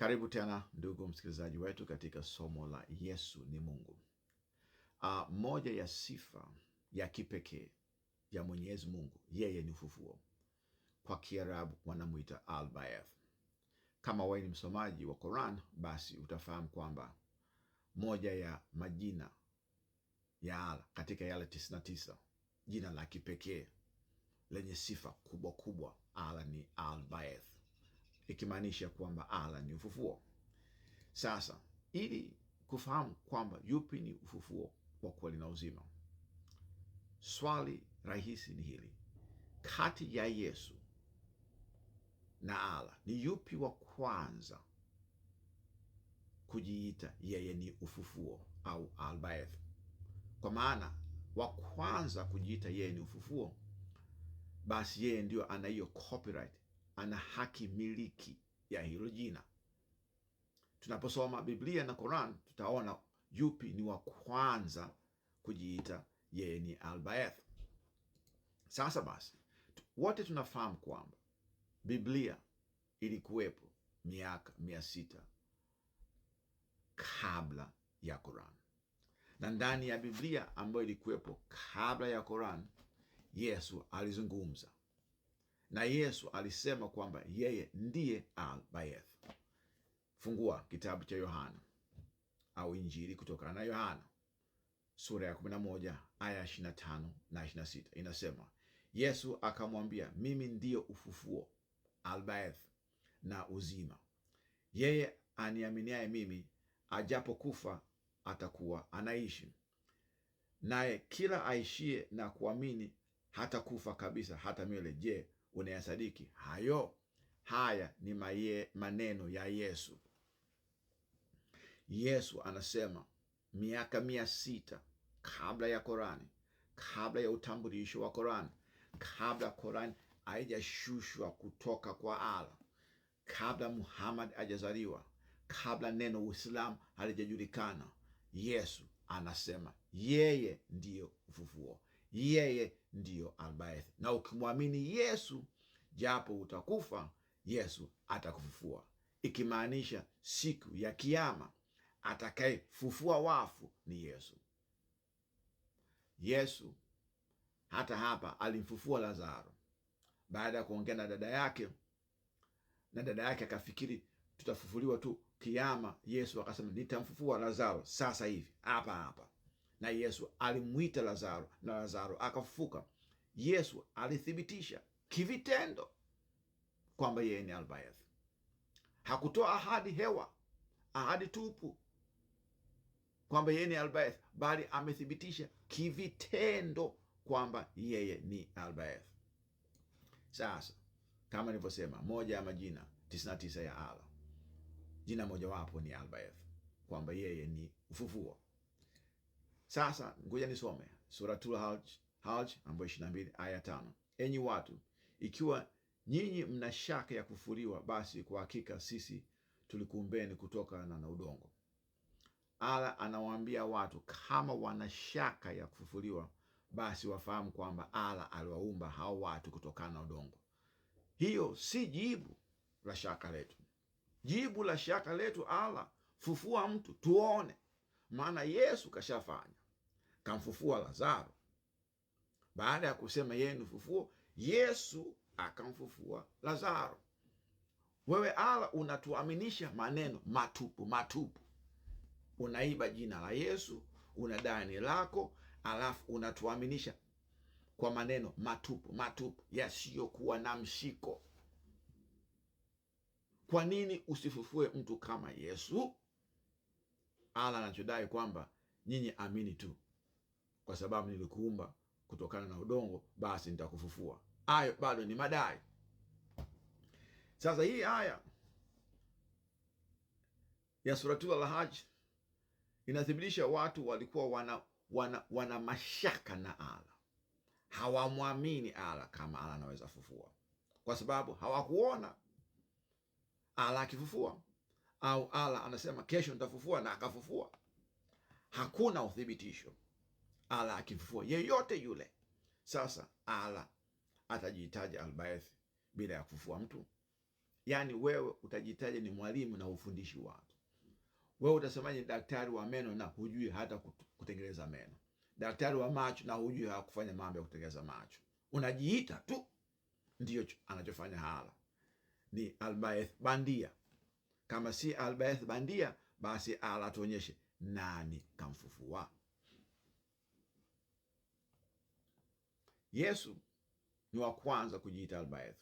Karibu tena ndugu msikilizaji wetu katika somo la Yesu ni Mungu. Moja ya sifa ya kipekee ya Mwenyezi Mungu, yeye ni ufufuo. Kwa Kiarabu wanamuita Al-Ba'ath. Kama wewe ni msomaji wa Quran, basi utafahamu kwamba moja ya majina ya Allah katika yale 99, jina la kipekee lenye sifa kubwa kubwa, Allah ni Al-Ba'ath, ikimaanisha kwamba Allah ni ufufuo. Sasa ili kufahamu kwamba yupi ni ufufuo wa kweli na uzima, swali rahisi ni hili: kati ya Yesu na Allah ni yupi wa kwanza kujiita yeye ni ufufuo au Al-Ba'ath? Kwa maana wa kwanza kujiita yeye ni ufufuo, basi yeye ndio ana hiyo copyright, ana haki miliki ya hilo jina. Tunaposoma Biblia na Quran tutaona yupi ni wa kwanza kujiita yeye ni Al-Ba'ath. Sasa basi, wote tunafahamu kwamba Biblia ilikuwepo miaka 600 kabla ya Quran, na ndani ya Biblia ambayo ilikuwepo kabla ya Quran, Yesu alizungumza na Yesu alisema kwamba yeye ndiye Al-Ba'ath. Fungua kitabu cha Yohana au Injili kutokana na Yohana sura ya 11 aya 25 na 26, inasema, Yesu akamwambia, mimi ndiyo ufufuo, Al-Ba'ath, na uzima. Yeye aniaminiaye mimi, ajapokufa atakuwa anaishi, naye kila aishie na kuamini hatakufa kabisa hata milele. Je, unayasadiki hayo? Haya ni maneno ya Yesu. Yesu anasema miaka 600 kabla ya Korani, kabla ya utambulisho wa Korani, kabla Korani haijashushwa kutoka kwa Allah, kabla Muhammad hajazaliwa, kabla neno Uislamu halijajulikana, Yesu anasema yeye ndiyo ufufuo, yeye ndiyo Al-Ba'ath, na ukimwamini Yesu japo utakufa, Yesu atakufufua, ikimaanisha siku ya Kiyama atakayefufua wafu ni Yesu. Yesu hata hapa alimfufua Lazaro baada ya kuongea na dada yake, na dada yake akafikiri tutafufuliwa tu Kiyama. Yesu akasema nitamfufua Lazaro sasa hivi hapa hapa, na Yesu alimwita Lazaro na Lazaro akafufuka. Yesu alithibitisha kivitendo kwamba yeye ni Al-Ba'ath. Hakutoa ahadi hewa, ahadi tupu kwamba yeye ni Al-Ba'ath, bali amethibitisha kivitendo kwamba yeye ni Al-Ba'ath. Sasa kama nilivyosema, moja ya majina 99 ya Allah, jina mojawapo ni Al-Ba'ath, kwamba yeye ni ufufuo. Sasa ngoja nisome Suratul Hajj ambayo 22 aya 5. Enyi watu, ikiwa nyinyi mna shaka ya kufufuliwa, basi kwa hakika sisi tulikuumbeni kutokana na udongo. Allah anawaambia watu kama wana shaka ya kufufuliwa, basi wafahamu kwamba Allah aliwaumba hao watu kutokana na udongo. Hiyo si jibu la shaka letu. Jibu la shaka letu, Allah, fufua mtu tuone. Maana Yesu kashafanya, kamfufua Lazaro. Baada ya kusema yeye ni ufufuo, Yesu akamfufua Lazaro. Wewe Allah unatuaminisha maneno matupu. Unaiba jina la Yesu, unadai ni lako, alafu unatuaminisha kwa maneno matupu yasiyokuwa na mshiko. Kwa nini usifufue mtu kama Yesu? Allah anachodai kwamba nyinyi amini tu, kwa sababu nilikuumba kutokana na udongo, basi nitakufufua. Hayo bado ni madai. Sasa hii aya ya Suratul Hajj inathibitisha watu walikuwa wana mashaka na Allah, hawamwamini Allah kama Allah anaweza fufua, kwa sababu hawakuona Allah akifufua, au Allah anasema kesho nitafufua na akafufua. Hakuna uthibitisho Allah akifufua yeyote yule. Sasa Allah atajihitaji Al-Ba'ath bila ya kufufua mtu? Yaani wewe utajitaja ni mwalimu na ufundishi watu. Wewe utasemaje ni daktari wa meno na hujui hata kutengeneza meno? Daktari wa macho na hujui hata kufanya mambo ya kutengeneza macho. Unajiita tu. Ndiyo anachofanya Hala. Ni Albaeth bandia. Kama si Albaeth bandia, basi Hala tuonyeshe nani kamfufua. Yesu ni wa kwanza kujiita Albaeth,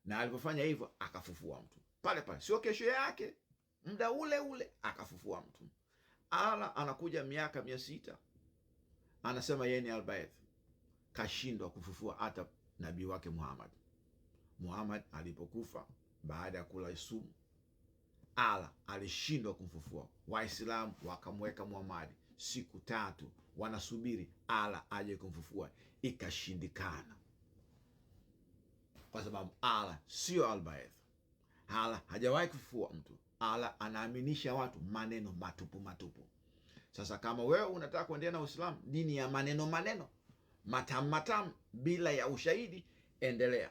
na alipofanya hivyo akafufua mtu pale pale, sio kesho yake, muda ule ule akafufua mtu. Hala anakuja miaka 600 anasema yeye ni Albaeth, kashindwa kufufua hata nabii wake Muhammad. Muhammad alipokufa baada ya kula sumu, Hala alishindwa kumfufua. Waislamu wakamweka Muhammad siku 3 wanasubiri Hala aje kumfufua, ikashindikana, kwa sababu Hala sio Albaeth. Hala hajawahi kufufua mtu. Hala anaaminisha watu maneno matupu matupu. Sasa kama wewe unataka kuendelea na Uislamu, dini ya maneno matamu bila ya ushahidi, endelea.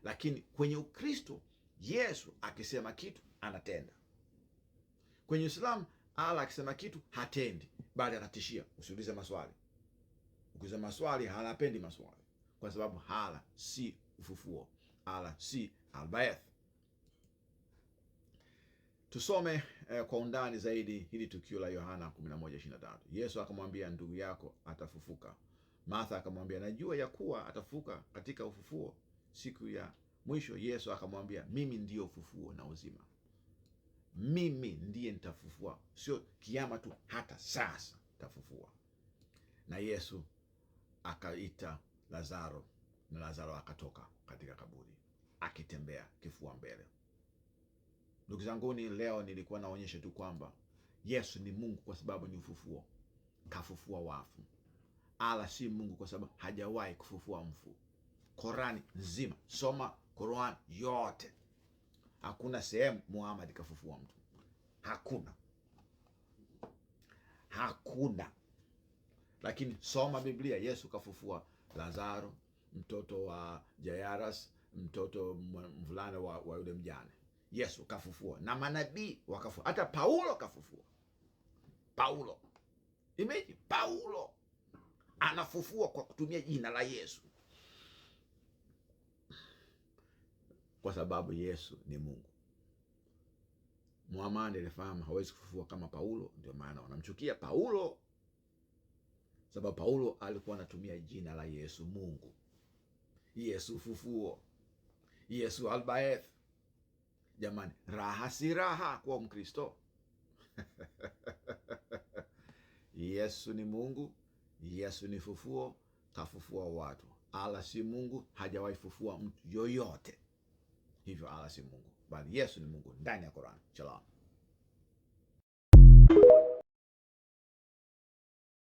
Lakini kwenye Ukristo, Yesu akisema kitu anatenda. Kwenye Uislamu, Hala akisema kitu hatendi, bali anatishia. Usiulize maswali. Ukiuliza maswali, Hala hapendi maswali, kwa sababu Hala si ufufuo. Hala si Albaeth. Tusome kwa undani zaidi hili tukio la Yohana 11:23. Yesu akamwambia, ndugu yako atafufuka. Martha akamwambia, najua ya kuwa atafufuka katika ufufuo siku ya mwisho. Yesu akamwambia, mimi ndiyo ufufuo na uzima. Mimi ndiye nitafufua, sio kiama tu, hata sasa tafufua. Na Yesu akaita Lazaro, na Lazaro akatoka katika kaburi akitembea kifua mbele. Ndugu zanguni, leo nilikuwa naonyesha tu kwamba Yesu ni Mungu kwa sababu ni ufufuo, kafufua wafu. Hala si Mungu kwa sababu hajawahi kufufua mfu. Korani nzima, soma Korani yote, hakuna sehemu Muhammad kafufua mtu. Hakuna. Lakini soma Biblia, Yesu kafufua Lazaro, mtoto wa Jairus, mtoto mvulana wa yule mjane. Yesu kafufua, na manabii wakafufua. Hata Paulo kafufua. Paulo anafufua kwa kutumia jina la Yesu, kwa sababu Yesu ni Mungu. Muhammad alifahamu hawezi kufufua kama Paulo, ndio maana wanamchukia Paulo, sababu Paulo alikuwa anatumia jina la Yesu Mungu. Yesu fufuo, Yesu Albaeth. Jamani, raha si raha kwa Mkristo. Yesu ni Mungu, Yesu ni fufuo, kafufua watu. Hala si Mungu, hajawahi fufua mtu yoyote. Hivyo Hala si Mungu, bali Yesu ni Mungu ndani ya Qur'an. Shalom.